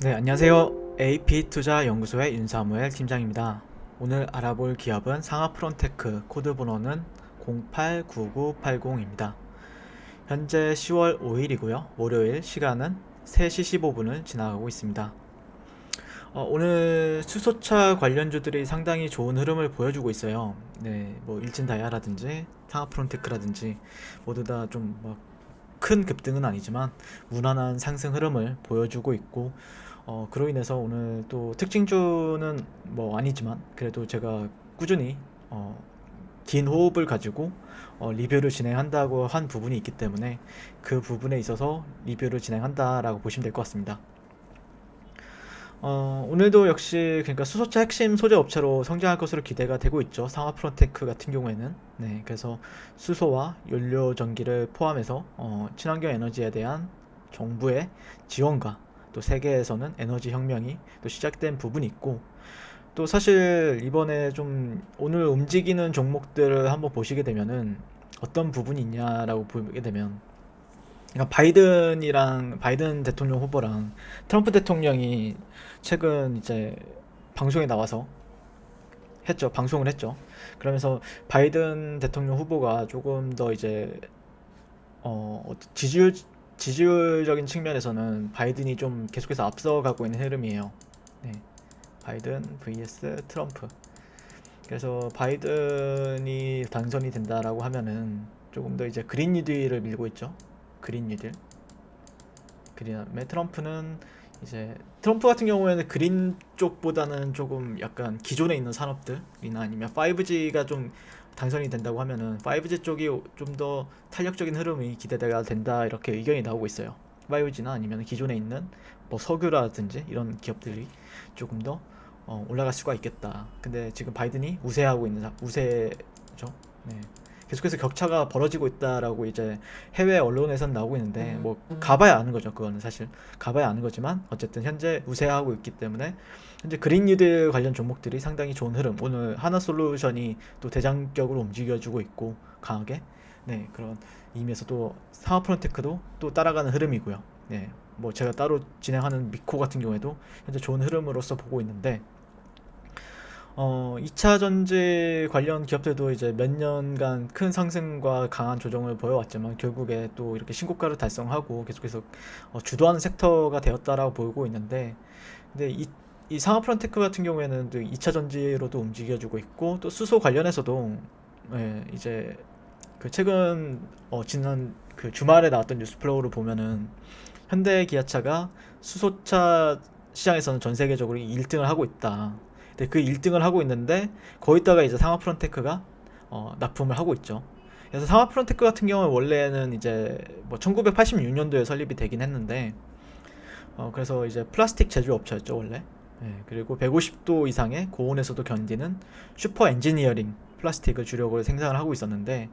네, 안녕하세요. AP투자연구소의 윤사무엘 팀장입니다. 오늘 알아볼 기업은 상하프론테크, 코드 번호는 089980입니다. 현재 10월 5일이고요. 월요일 시간은 3시 15분을 지나가고 있습니다. 오늘 수소차 관련주들이 상당히 좋은 흐름을 보여주고 있어요. 네, 뭐 일진다이아라든지 상하프론테크라든지 모두 다 좀 큰 급등은 아니지만 무난한 상승 흐름을 보여주고 있고, 그로 인해서 오늘 또 특징주는 뭐 아니지만 그래도 제가 꾸준히 긴 호흡을 가지고 리뷰를 진행한다고 한 부분이 있기 때문에 그 부분에 있어서 리뷰를 진행한다라고 보시면 될 것 같습니다. 오늘도 역시 그러니까 수소차 핵심 소재 업체로 성장할 것으로 기대가 되고 있죠. 상하프론테크 같은 경우에는. 네, 그래서 수소와 연료 전기를 포함해서 친환경 에너지에 대한 정부의 지원과 또 세계에서는 에너지 혁명이 또 시작된 부분이 있고, 또 사실 이번에 좀 오늘 움직이는 종목들을 한번 보시게 되면은 어떤 부분이 있냐라고 보게 되면, 그러니까 바이든 대통령 후보랑 트럼프 대통령이 최근 이제 방송에 나와서 방송을 했죠. 그러면서 바이든 대통령 후보가 조금 더 이제 지지율적인 측면에서는 바이든이 좀 계속해서 앞서가고 있는 흐름이에요. 네, 바이든 vs 트럼프. 그래서 바이든이 당선이 된다라고 하면은 조금 더 이제 그린 뉴딜을 밀고 있죠. 그린 뉴딜. 그다음에 트럼프는 이제 트럼프 같은 경우에는 그린 쪽보다는 조금 약간 기존에 있는 산업들이나 아니면 5G가 좀 당선이 된다고 하면은 5G 쪽이 좀 더 탄력적인 흐름이 기대가 된다, 이렇게 의견이 나오고 있어요. 5G나 아니면 기존에 있는 뭐 석유라든지 이런 기업들이 조금 더 올라갈 수가 있겠다. 근데 지금 바이든이 우세죠. 네. 계속해서 격차가 벌어지고 있다라고 이제 해외 언론에선 나오고 있는데, 뭐 가봐야 아는 거죠. 그거는 사실 가봐야 아는 거지만 어쨌든 현재 우세하고 있기 때문에 현재 그린 뉴딜 관련 종목들이 상당히 좋은 흐름, 오늘 하나솔루션이 또 대장격으로 움직여주고 있고 강하게, 네, 그런 의미에서 또 상하프론테크도 또 따라가는 흐름이고요. 네, 뭐 제가 따로 진행하는 미코 같은 경우에도 현재 좋은 흐름으로서 보고 있는데, 2차 전지 관련 기업들도 이제 몇 년간 큰 상승과 강한 조정을 보여왔지만 결국에 또 이렇게 신고가를 달성하고 계속해서 주도하는 섹터가 되었다라고 보고 있는데, 근데 이 상하프론테크 같은 경우에는 또 2차 전지로도 움직여주고 있고, 또 수소 관련해서도 이제 그 최근 지난 그 주말에 나왔던 뉴스플로우를 보면은 현대기아차가 수소차 시장에서는 전 세계적으로 1등을 하고 있다. 근데 그 1등을 하고 있는데 거기다가 이제 상하프론테크가 납품을 하고 있죠. 그래서 상하프론테크 같은 경우는 원래는 이제 뭐 1986년도에 설립이 되긴 했는데, 그래서 이제 플라스틱 제조 업체였죠 원래. 그리고 150도 이상의 고온에서도 견디는 슈퍼 엔지니어링 플라스틱을 주력으로 생산을 하고 있었는데,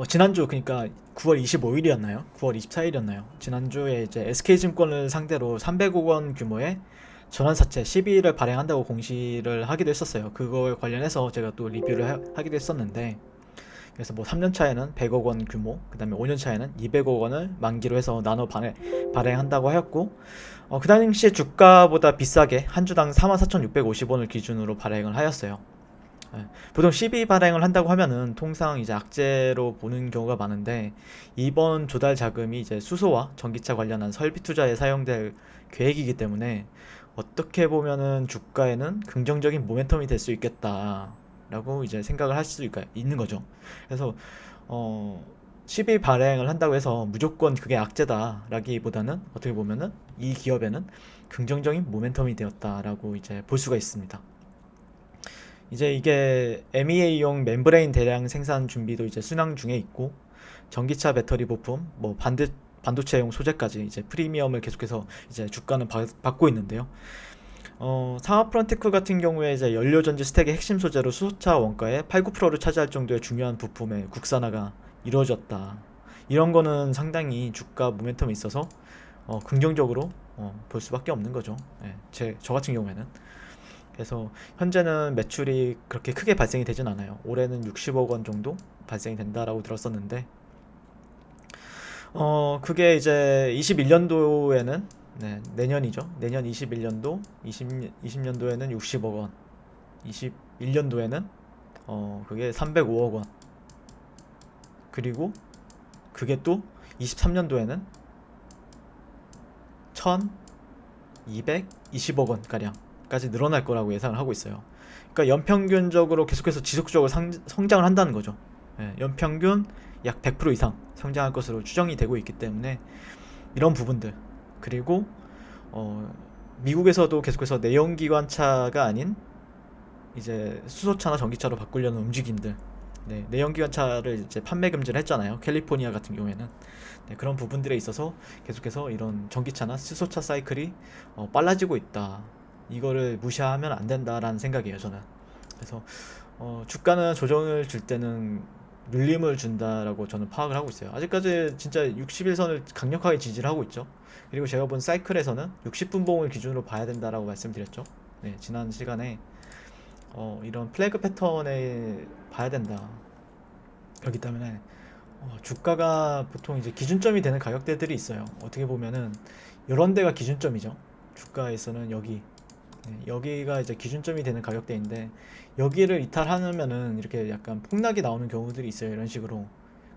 지난주 그러니까 9월 25일이었나요? 9월 24일이었나요? 지난주에 이제 SK증권을 상대로 300억 원 규모의 전환사채 시비를 발행한다고 공시를 하기도 했었어요. 그거에 관련해서 제가 또 리뷰를 하기도 했었는데, 그래서 뭐 3년 차에는 100억 원 규모, 그 다음에 5년 차에는 200억 원을 만기로 해서 발행한다고 하였고, 그 당시에 주가보다 비싸게 한 주당 44,650원을 기준으로 발행을 하였어요. 보통 CB 발행을 한다고 하면은 통상 이제 악재로 보는 경우가 많은데, 이번 조달 자금이 이제 수소와 전기차 관련한 설비 투자에 사용될 계획이기 때문에 어떻게 보면은 주가에는 긍정적인 모멘텀이 될 수 있겠다라고 이제 생각을 할 수 있는 거죠. 그래서 CB 발행을 한다고 해서 무조건 그게 악재다라기보다는 어떻게 보면은 이 기업에는 긍정적인 모멘텀이 되었다라고 이제 볼 수가 있습니다. 이제 이게 MEA용 멤브레인 대량 생산 준비도 이제 순항 중에 있고, 전기차 배터리 부품, 뭐 반도체용 소재까지 이제 프리미엄을 계속해서 이제 주가는 받고 있는데요. 상하프론테크 같은 경우에 이제 연료전지 스택의 핵심 소재로 수소차 원가의 8, 9%를 차지할 정도의 중요한 부품의 국산화가 이루어졌다. 이런 거는 상당히 주가 모멘텀이 있어서 긍정적으로 볼 수밖에 없는 거죠. 저 같은 경우에는. 그래서 현재는 매출이 그렇게 크게 발생이 되진 않아요. 올해는 60억 원 정도 발생이 된다라고 들었었는데, 그게 이제 21년도에는 네, 내년이죠. 내년 21년도, 20년도에는 60억 원, 21년도에는 그게 305억 원. 그리고 그게 또 23년도에는 1220억 원가량까지 늘어날 거라고 예상을 하고 있어요. 그러니까 연평균적으로 계속해서 지속적으로 성장을 한다는 거죠. 예, 연평균 약 100% 이상 성장할 것으로 추정이 되고 있기 때문에 이런 부분들, 그리고 미국에서도 계속해서 내연기관차가 아닌 이제 수소차나 전기차로 바꾸려는 움직임들, 네, 내연기관차를 이제 판매 금지를 했잖아요. 캘리포니아 같은 경우에는. 네, 그런 부분들에 있어서 계속해서 이런 전기차나 수소차 사이클이 빨라지고 있다. 이거를 무시하면 안 된다라는 생각이에요, 저는. 그래서 주가는 조정을 줄 때는 눌림을 준다라고 저는 파악을 하고 있어요. 아직까지 진짜 60일선을 강력하게 지지를 하고 있죠. 그리고 제가 본 사이클에서는 60분봉을 기준으로 봐야 된다라고 말씀드렸죠. 네, 지난 시간에 이런 플래그 패턴에 봐야 된다. 그렇기 때문에 주가가 보통 이제 기준점이 되는 가격대들이 있어요. 어떻게 보면은 이런 데가 기준점이죠. 주가에서는 여기, 네, 여기가 이제 기준점이 되는 가격대인데 여기를 이탈하면은 이렇게 약간 폭락이 나오는 경우들이 있어요. 이런 식으로.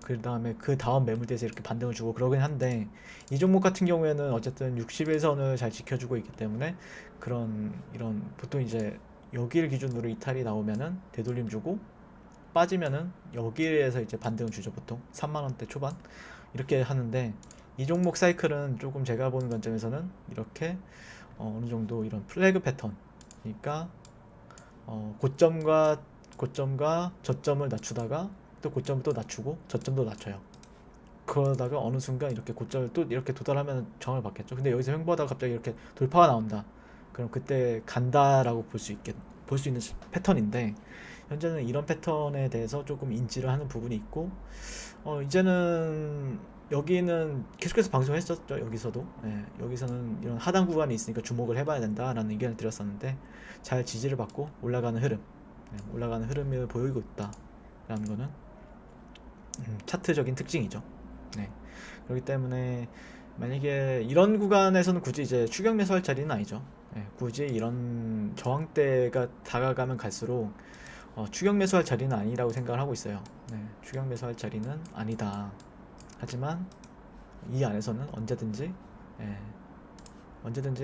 그 다음에 그 다음 매물대에서 이렇게 반등을 주고 그러긴 한데, 이 종목 같은 경우에는 어쨌든 60일선을 잘 지켜주고 있기 때문에 이런 보통 이제 여기를 기준으로 이탈이 나오면은 되돌림 주고 빠지면은 여기에서 이제 반등을 주죠. 보통 3만원대 초반 이렇게 하는데, 이 종목 사이클은 조금 제가 보는 관점에서는 이렇게 어느 정도 이런 플래그 패턴, 그러니까 고점과 저점을 낮추다가 또 고점을 또 낮추고 저점도 낮춰요. 그러다가 어느 순간 이렇게 고점을 또 이렇게 도달하면 정을 받겠죠. 근데 여기서 횡보하다가 갑자기 이렇게 돌파가 나온다. 그럼 그때 간다라고 볼 수 있는 패턴인데, 현재는 이런 패턴에 대해서 조금 인지를 하는 부분이 있고, 이제는 여기는 계속해서 방송했었죠. 여기서도. 예, 여기서는 이런 하단 구간이 있으니까 주목을 해봐야 된다라는 의견을 드렸었는데, 잘 지지를 받고 올라가는 흐름, 올라가는 흐름을 보이고 있다라는 거는 차트적인 특징이죠. 네. 그렇기 때문에 만약에 이런 구간에서는 굳이 이제 추격 매수할 자리는 아니죠. 네, 굳이 이런 저항대가 다가가면 갈수록 추격 매수할 자리는 아니라고 생각을 하고 있어요. 네, 추격 매수할 자리는 아니다. 하지만 이 안에서는 언제든지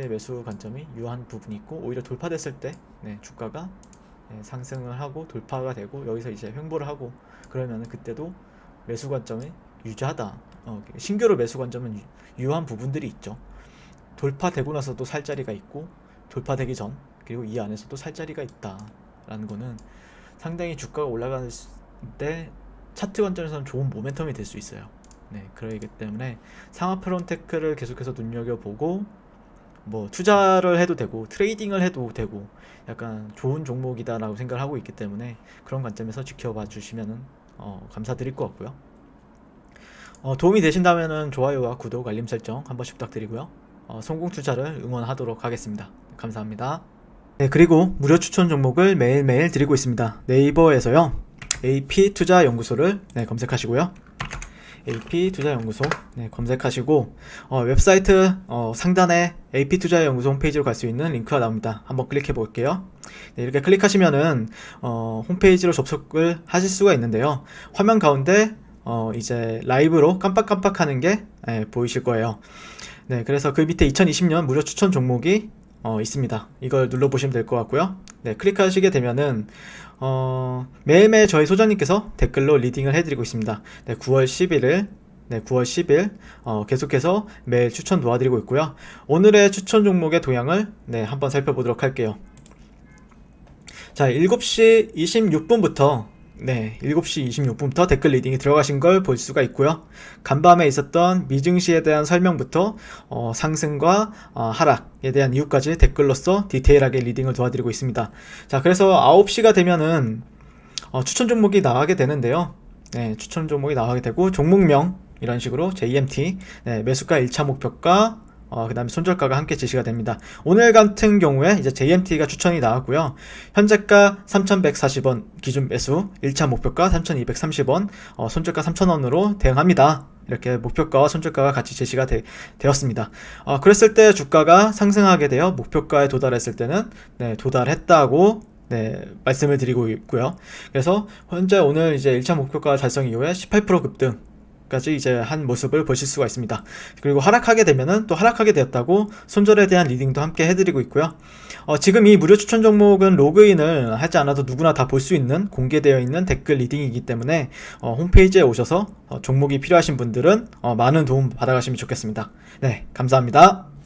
매수 관점이 유효한 부분이 있고, 오히려 돌파됐을 때 주가가 상승을 하고 돌파가 되고 여기서 이제 횡보를 하고 그러면 그때도 매수 관점이 유지하다. 신규로 매수 관점은 유효한 부분들이 있죠. 돌파되고 나서도 살 자리가 있고, 돌파되기 전 그리고 이 안에서도 살 자리가 있다라는 거는 상당히 주가가 올라갈 때 차트 관점에서는 좋은 모멘텀이 될 수 있어요. 네, 그러기 때문에 상하프론테크를 계속해서 눈여겨보고, 뭐 투자를 해도 되고 트레이딩을 해도 되고 약간 좋은 종목이다라고 생각을 하고 있기 때문에 그런 관점에서 지켜봐 주시면은 감사드릴 것 같고요. 도움이 되신다면은 좋아요와 구독, 알림 설정 한 번씩 부탁드리고요. 성공 투자를 응원하도록 하겠습니다. 감사합니다. 네, 그리고 무료 추천 종목을 매일매일 드리고 있습니다. 네이버에서요, AP투자연구소를 검색하시고요. AP투자연구소 검색하시고 웹사이트 상단에 AP투자연구소 홈페이지로 갈 수 있는 링크가 나옵니다. 한번 클릭해 볼게요. 네, 이렇게 클릭하시면은 홈페이지로 접속을 하실 수가 있는데요. 화면 가운데 이제 라이브로 깜빡깜빡하는 게 보이실 거예요. 네, 그래서 그 밑에 2020년 무료 추천 종목이 있습니다. 이걸 눌러보시면 될 것 같고요. 네, 클릭하시게 되면은 매일매일 저희 소장님께서 댓글로 리딩을 해드리고 있습니다. 네, 9월 10일 계속해서 매일 추천 도와드리고 있고요. 오늘의 추천 종목의 도형을 한번 살펴보도록 할게요. 자, 7시 26분부터 7시 26분부터 댓글 리딩이 들어가신 걸 볼 수가 있고요. 간밤에 있었던 미증시에 대한 설명부터 상승과 하락에 대한 이유까지 댓글로서 디테일하게 리딩을 도와드리고 있습니다. 자, 그래서 9시가 되면은 추천 종목이 나가게 되는데요. 추천 종목이 나가게 되고, 종목명 이런 식으로 JMT, 매수가 1차 목표가 그 다음에 손절가가 함께 제시가 됩니다. 오늘 같은 경우에 이제 JMT가 추천이 나왔고요. 현재가 3,140원 기준 매수, 1차 목표가 3,230원, 손절가 3,000원으로 대응합니다. 이렇게 목표가와 손절가가 같이 제시가 되었습니다. 그랬을 때 주가가 상승하게 되어 목표가에 도달했을 때는 네, 도달했다고 네, 말씀을 드리고 있고요. 그래서 현재 오늘 이제 1차 목표가 달성 이후에 18% 급등 까지 이제 한 모습을 보실 수가 있습니다. 그리고 하락하게 되면은 또 하락하게 되었다고 손절에 대한 리딩도 함께 해드리고 있고요. 지금 이 무료 추천 종목은 로그인을 하지 않아도 누구나 다 볼 수 있는 공개되어 있는 댓글 리딩이기 때문에 홈페이지에 오셔서 종목이 필요하신 분들은 많은 도움 받아가시면 좋겠습니다. 네, 감사합니다.